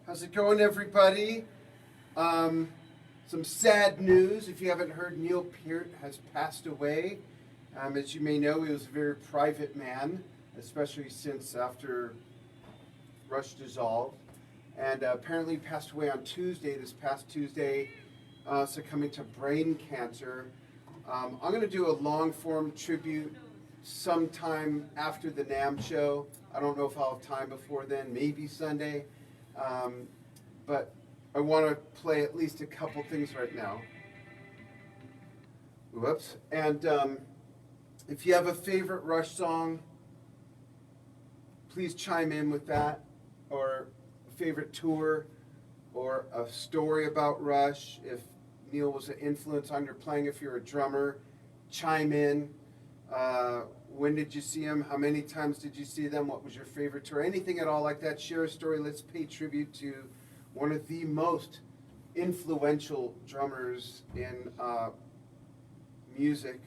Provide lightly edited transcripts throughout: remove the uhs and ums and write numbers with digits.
How's it going, everybody? Some sad news. If you haven't heard, Neil Peart has passed away. As you may know, he was a very private man, especially since after Rush dissolved. And apparently passed away on Tuesday, this past Tuesday, succumbing to brain cancer. I'm going to do a long-form tribute sometime after the NAMM show. I don't know if I'll have time before then, maybe Sunday. But I want to play at least a couple things right now. Whoops. And if you have a favorite Rush song, please chime in with that, or a favorite tour, or a story about Rush. If Neil was an influence on your playing, if you're a drummer, chime in. When did you see him? How many times did you see them? What was your favorite tour? Anything at all like that. Share a story. Let's pay tribute to one of the most influential drummers in music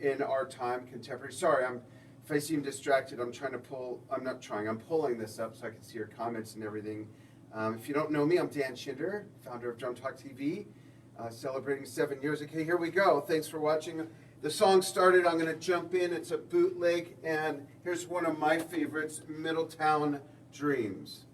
in our time, contemporary. Sorry, if I seem distracted, I'm pulling this up so I can see your comments and everything. If you don't know me, I'm Dan Schinder, founder of Drum Talk TV, celebrating 7 years. Okay, here we go. Thanks for watching. The song started, I'm going to jump in. It's a bootleg, and here's one of my favorites, Middletown Dreams.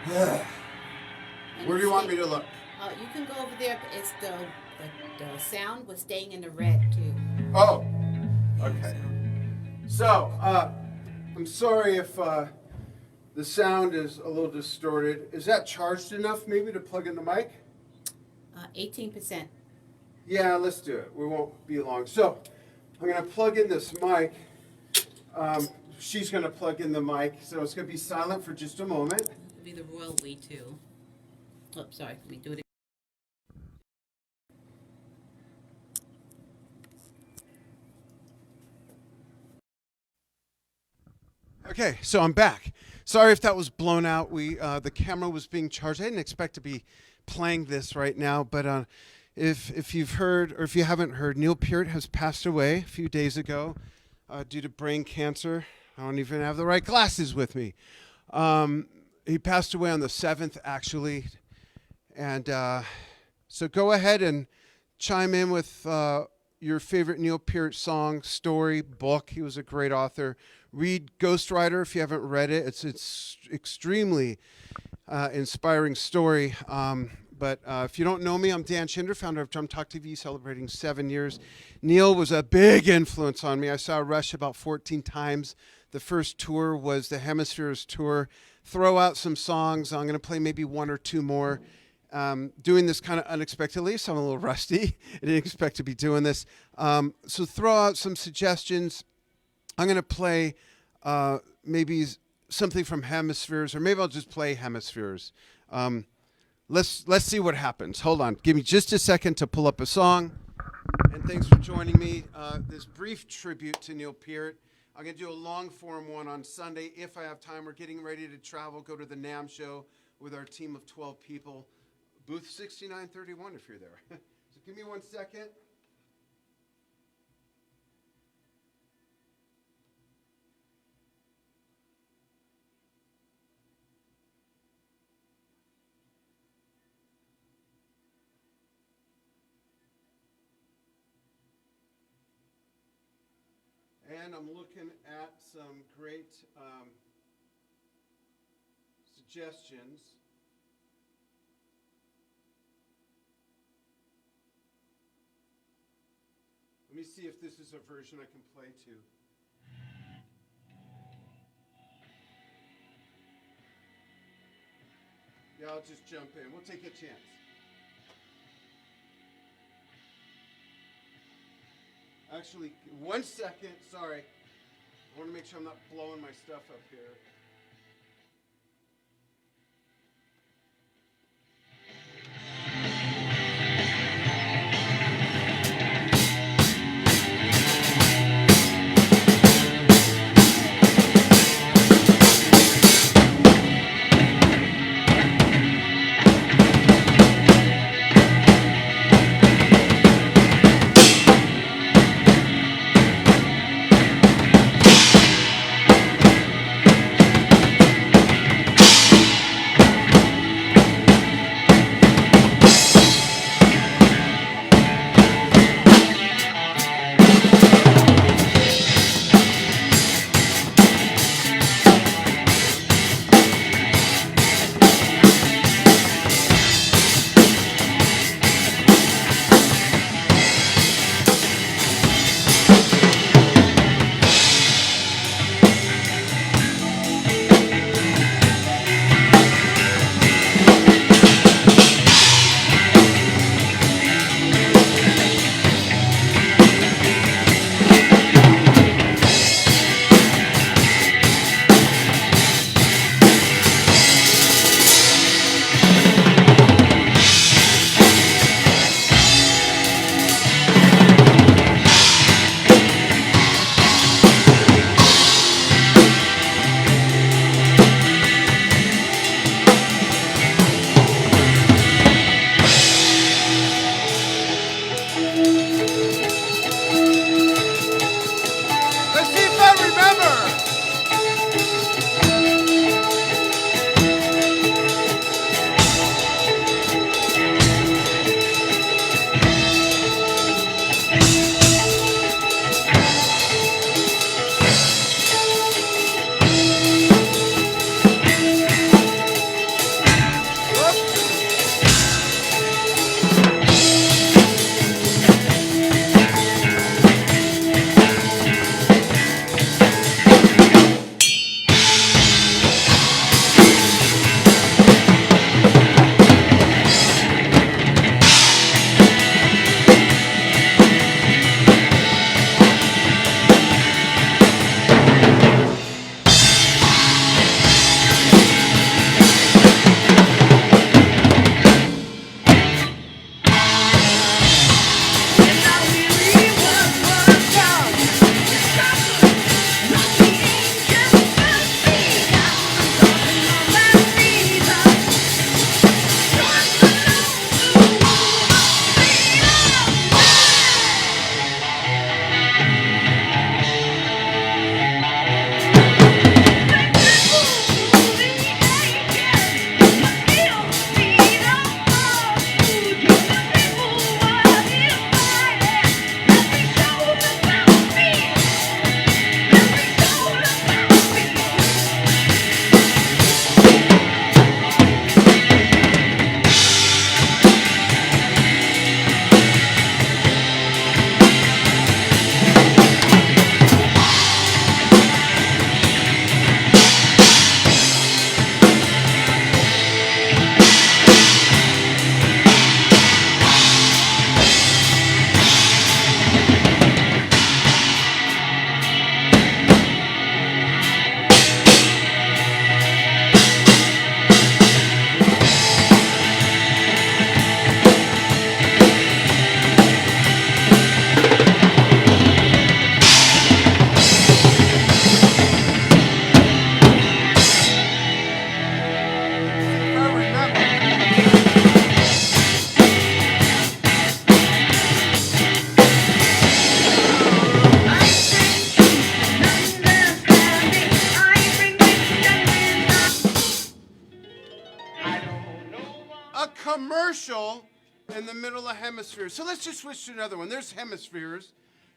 Where do you want me to look? You can go over there, but it's the sound was staying in the red too. Oh, okay. So, I'm sorry if the sound is a little distorted. Is that charged enough maybe to plug in the mic? 18%. Yeah, let's do it. We won't be long. So, I'm going to plug in this mic. She's going to plug in the mic, so it's going to be silent for just a moment. It'll be the royal we too. Oh, sorry. Let me do it. Okay, so I'm back. Sorry if that was blown out. The camera was being charged. I didn't expect to be playing this right now, but if you've heard or if you haven't heard, Neil Peart has passed away a few days ago due to brain cancer. I don't even have the right glasses with me. He passed away on the 7th, actually, and so go ahead and chime in with your favorite Neil Peart song, story, book. He was a great author. Read Ghostwriter if you haven't read it. It's extremely inspiring story. But if you don't know me, I'm Dan Chinder, founder of Drum Talk TV, celebrating 7 years. Neil was a big influence on me. I saw Rush about 14 times. The first tour was the Hemispheres tour. Throw out some songs. I'm going to play maybe one or two more. Doing this kind of unexpectedly, so I'm a little rusty. I didn't expect to be doing this. So throw out some suggestions. I'm going to play maybe something from Hemispheres, or maybe I'll just play Hemispheres. Let's see what happens. Hold on. Give me just a second to pull up a song. And thanks for joining me. This brief tribute to Neil Peart. I'm going to do a long-form one on Sunday if I have time. We're getting ready to travel, go to the NAMM show with our team of 12 people. Booth 6931 if you're there. So give me 1 second. And I'm looking at some great suggestions. Let me see if this is a version I can play to. Yeah, I'll just jump in. We'll take a chance. Actually, 1 second. Sorry. I want to make sure I'm not blowing my stuff up here. commercial in the middle of hemispheres. So let's just switch to another one. There's hemispheres.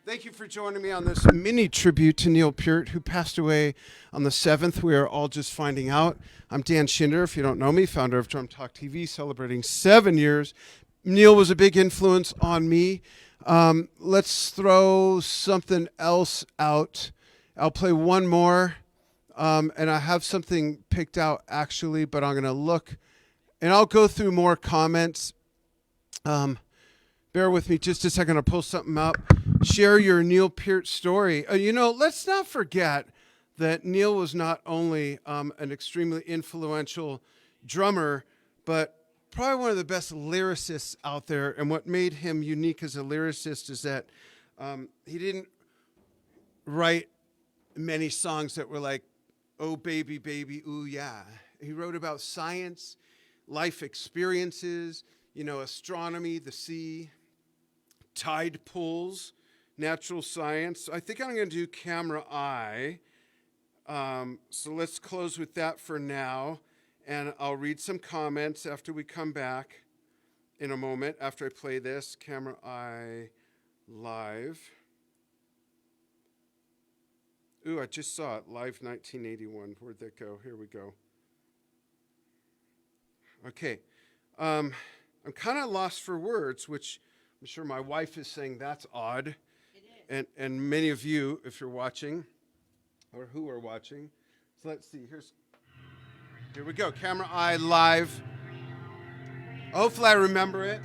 Thank you for joining me on this mini tribute to Neil Peart, who passed away on the 7th. We are all just finding out. I'm Dan Schinder, if you don't know me, founder of Drum Talk TV, celebrating 7 years. Neil was a big influence on me. Let's throw something else out. I'll play one more, and I have something picked out, actually, but I'm going to look, and I'll go through more comments. Bear with me just a second. I'll pull something up. Share your Neil Peart story. Let's not forget that Neil was not only an extremely influential drummer, but probably one of the best lyricists out there. And what made him unique as a lyricist is that he didn't write many songs that were like, oh, baby, baby, ooh, yeah. He wrote about science, life experiences, astronomy, the sea, tide pools, natural science. I think I'm going to do Camera Eye. So let's close with that for now. And I'll read some comments after we come back in a moment, after I play this. Camera Eye live. Ooh, I just saw it. Live 1981. Where'd that go? Here we go. Okay. I'm kind of lost for words, which I'm sure my wife is saying that's odd. It is. And many of you, if you're watching, or who are watching. So let's see. Here we go. Camera Eye live. Hopefully I remember it.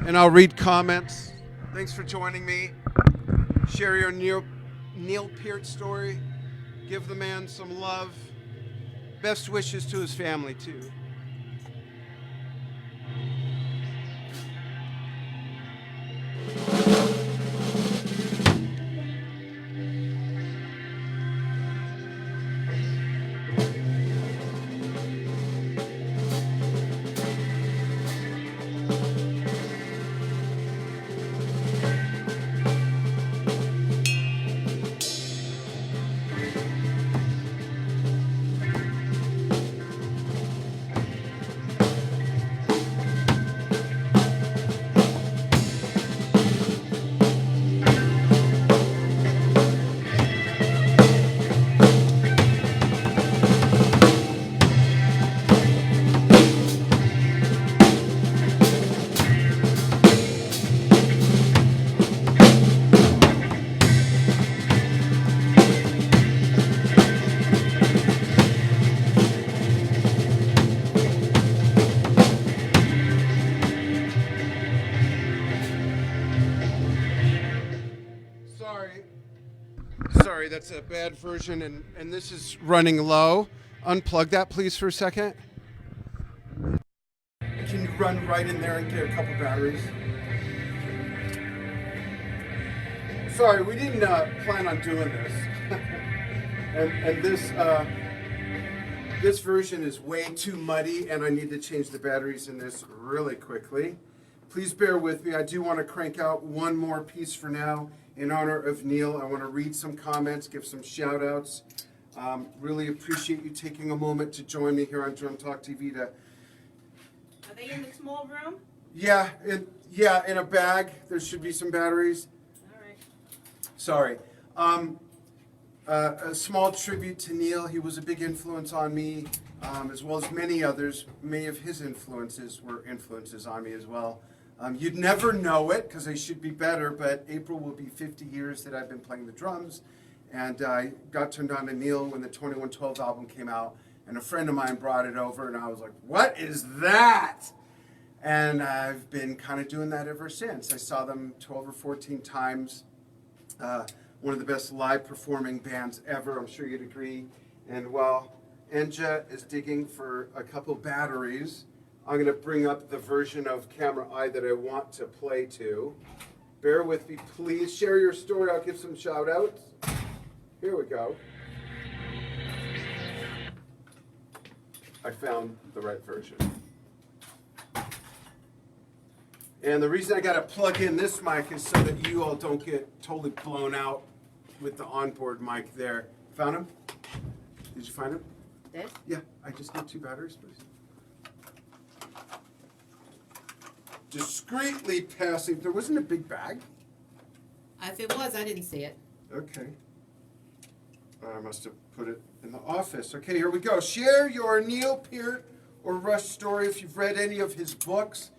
And I'll read comments. Thanks for joining me. Share your Neil Peart story. Give the man some love. Best wishes to his family, too. Sorry, that's a bad version, and this is running low. Unplug that, please, for a second. Can you run right in there and get a couple batteries? Sorry, we didn't plan on doing this. and this version is way too muddy, and I need to change the batteries in this really quickly. Please bear with me. I do want to crank out one more piece for now. In honor of Neil, I want to read some comments, give some shout outs. Really appreciate you taking a moment to join me here on Drum Talk TV. Are they in the small room? Yeah, in a bag. There should be some batteries. All right. Sorry. A small tribute to Neil. He was a big influence on me, as well as many others. Many of his influences were influences on me as well. You'd never know it because I should be better, but April will be 50 years that I've been playing the drums. And I got turned on to Neil when the 2112 album came out, and a friend of mine brought it over, and I was like, what is that? And I've been kind of doing that ever since. I saw them 12 or 14 times. One of the best live performing bands ever, I'm sure you'd agree. And while Enja is digging for a couple batteries, I'm going to bring up the version of Camera Eye that I want to play to. Bear with me, please. Share your story. I'll give some shout outs. Here we go. I found the right version. And the reason I got to plug in this mic is so that you all don't get totally blown out with the onboard mic there. Found him? Did you find him? This? Yeah, I just need 2 batteries, please. discreetly passing. There wasn't a big bag. If it was, I didn't see it. Okay. I must have put it in the office. Okay, here we go. Share your Neil Peart or Rush story if you've read any of his books.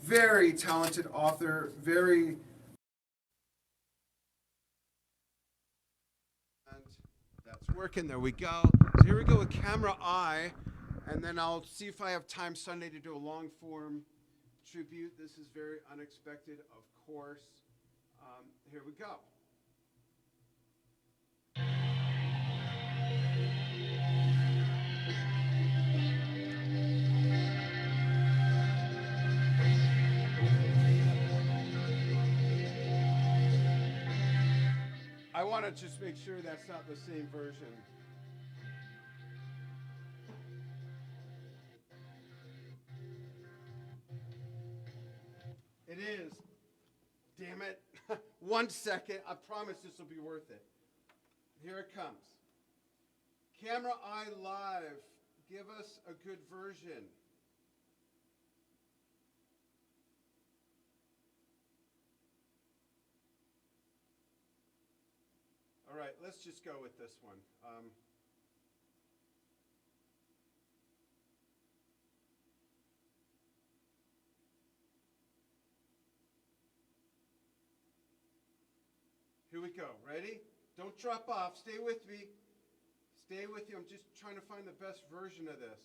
Very talented author, very... And that's working. There we go. So here we go with camera I, and then I'll see if I have time Sunday to do a long-form tribute. This is very unexpected, of course. Here we go. I want to just make sure that's not the same version. It is. Damn it. 1 second. I promise this will be worth it. Here it comes. Camera Eye Live. Give us a good version. All right, let's just go with this one. Here we go. Ready? Don't drop off. Stay with me. Stay with you. I'm just trying to find the best version of this.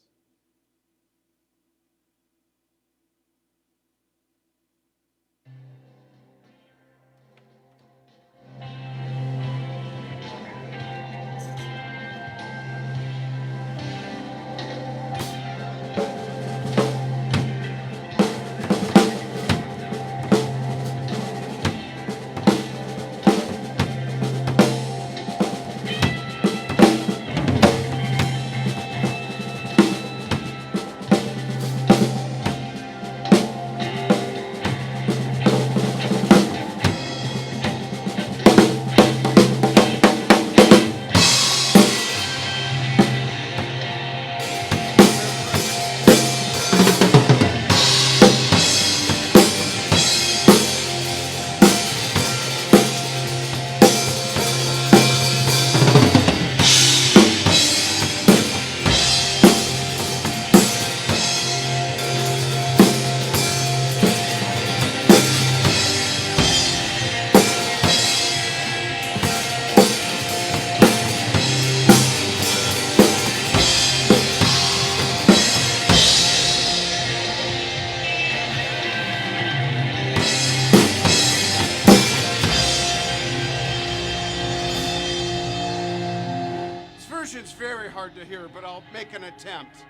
It's very hard to hear, but I'll make an attempt.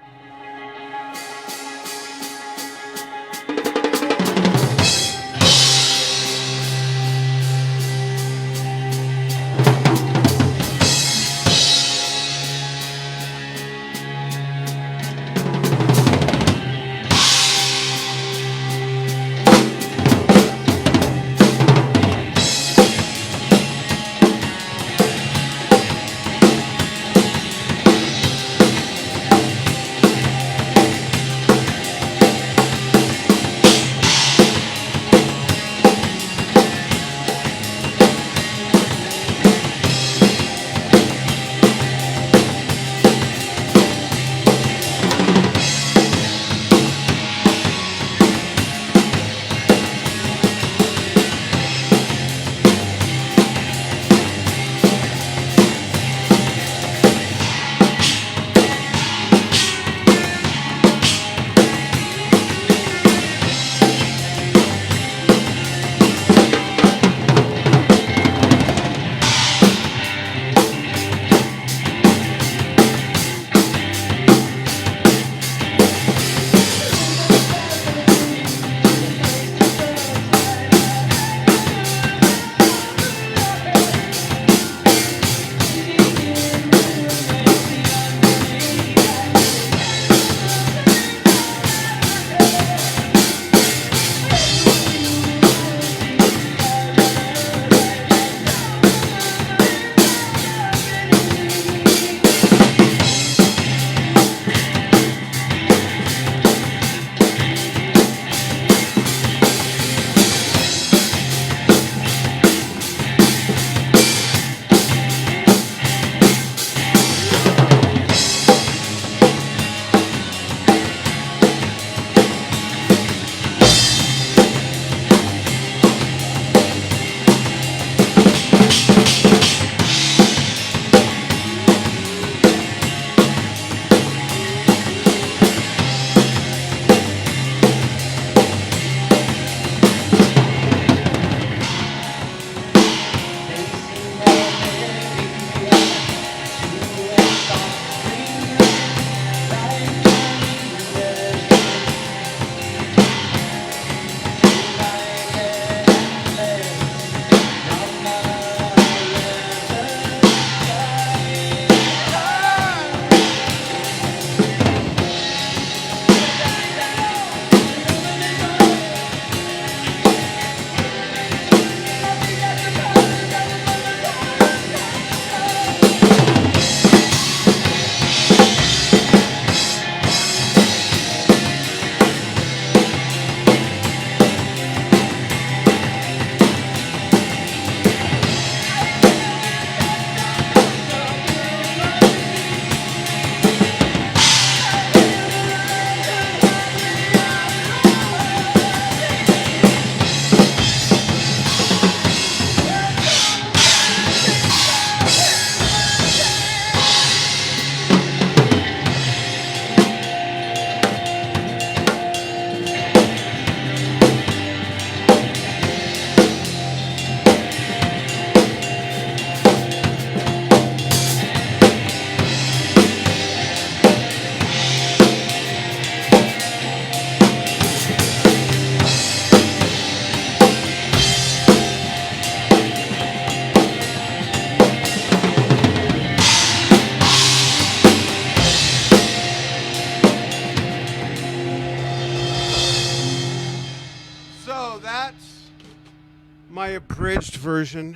my abridged version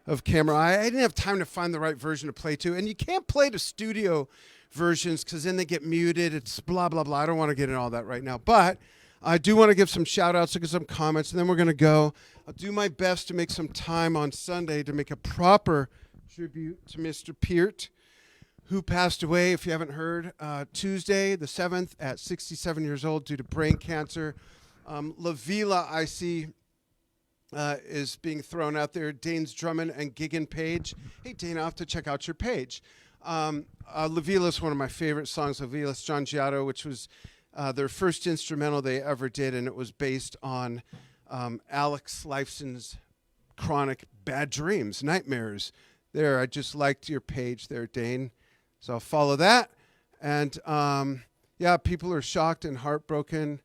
of Camera Eye. I didn't have time to find the right version to play to, and you can't play the studio versions because then they get muted. It's blah, blah, blah. I don't want to get into all that right now, but I do want to give some shout outs, give some comments, and then we're going to go. I'll do my best to make some time on Sunday to make a proper tribute to Mr. Peart, who passed away, if you haven't heard, Tuesday the 7th at 67 years old due to brain cancer. La Vila, I see, is being thrown out there. Dane's Drummond and Gigan Page. Hey, Dane, I'll have to check out your page. La Vila is one of my favorite songs, La Vila Strangiato, which was their first instrumental they ever did, and it was based on Alex Lifeson's chronic bad dreams, nightmares. There, I just liked your page there, Dane. So I'll follow that. And, yeah, people are shocked and heartbroken.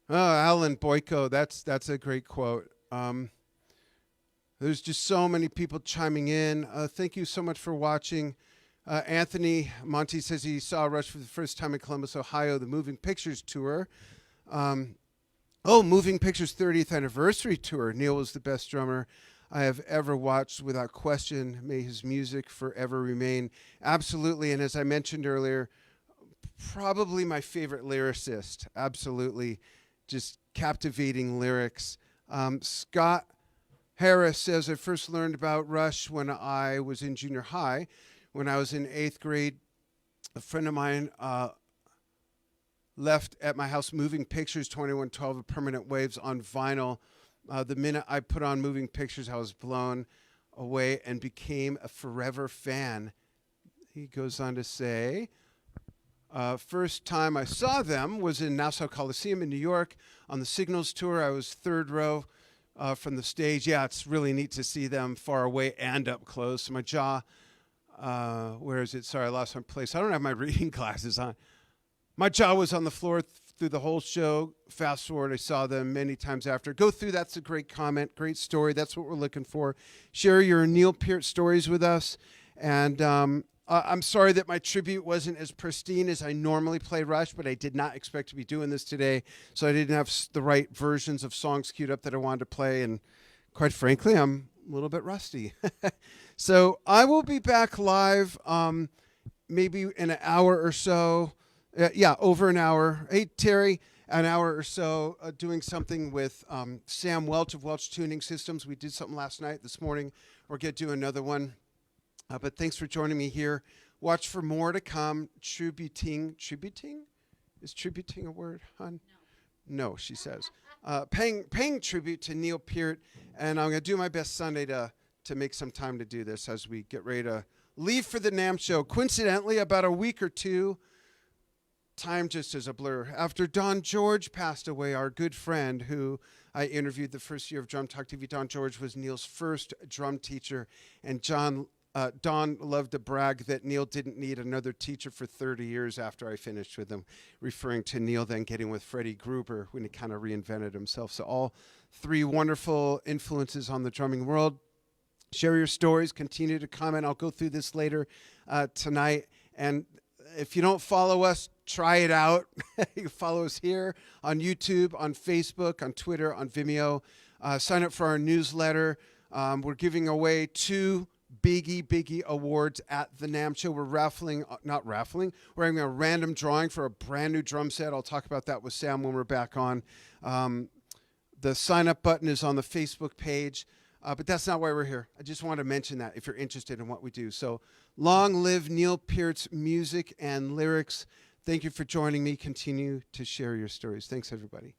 Alan Boyko, that's a great quote. There's just so many people chiming in. Thank you so much for watching. Anthony Monty says he saw Rush for the first time in Columbus, Ohio, the Moving Pictures tour. Moving Pictures 30th anniversary tour. Neil was the best drummer I have ever watched, without question. May his music forever remain. Absolutely, and as I mentioned earlier, probably my favorite lyricist. Absolutely, just captivating lyrics. Scott Harris says, I first learned about Rush when I was in junior high. When I was in 8th grade, a friend of mine left at my house Moving Pictures 2112 of Permanent Waves on vinyl. The minute I put on Moving Pictures, I was blown away and became a forever fan. He goes on to say, first time I saw them was in Nassau Coliseum in New York on the Signals tour. I was third row from the stage. Yeah, it's really neat to see them far away and up close. My jaw, where is it? Sorry, I lost my place. I don't have my reading glasses on. My jaw was on the floor through the whole show. Fast forward, I saw them many times after. Go through, that's a great comment, great story. That's what we're looking for. Share your Neil Peart stories with us. And I'm sorry that my tribute wasn't as pristine as I normally play Rush, but I did not expect to be doing this today, so I didn't have the right versions of songs queued up that I wanted to play, and quite frankly, I'm a little bit rusty. So I will be back live maybe in an hour or so. Over an hour. Hey, Terry, an hour or so doing something with Sam Welch of Welch Tuning Systems. We did something last night. This morning we're going to do another one. But thanks for joining me here. Watch for more to come. Tributing? Is tributing a word, hon? No, she says. Paying tribute to Neil Peart. And I'm going to do my best Sunday to make some time to do this as we get ready to leave for the NAMM show. Coincidentally, about a week or two, time just is a blur. After Don George passed away, our good friend who I interviewed the first year of Drum Talk TV, Don George was Neil's first drum teacher. And Don loved to brag that Neil didn't need another teacher for 30 years after I finished with him, referring to Neil then getting with Freddie Gruber when he kind of reinvented himself. So all three wonderful influences on the drumming world. Share your stories. Continue to comment. I'll go through this later tonight. And if you don't follow us, try it out. You can follow us here on YouTube, on Facebook, on Twitter, on Vimeo. Sign up for our newsletter. We're giving away 2 biggie awards at the NAMM show. We're we're having a random drawing for a brand new drum set. I'll talk about that with Sam when we're back on. The sign up button is on the Facebook page. But that's not why we're here. I just want to mention that if you're interested in what we do. So long live Neil Peart's music and lyrics. Thank you for joining me. Continue to share your stories. Thanks, everybody.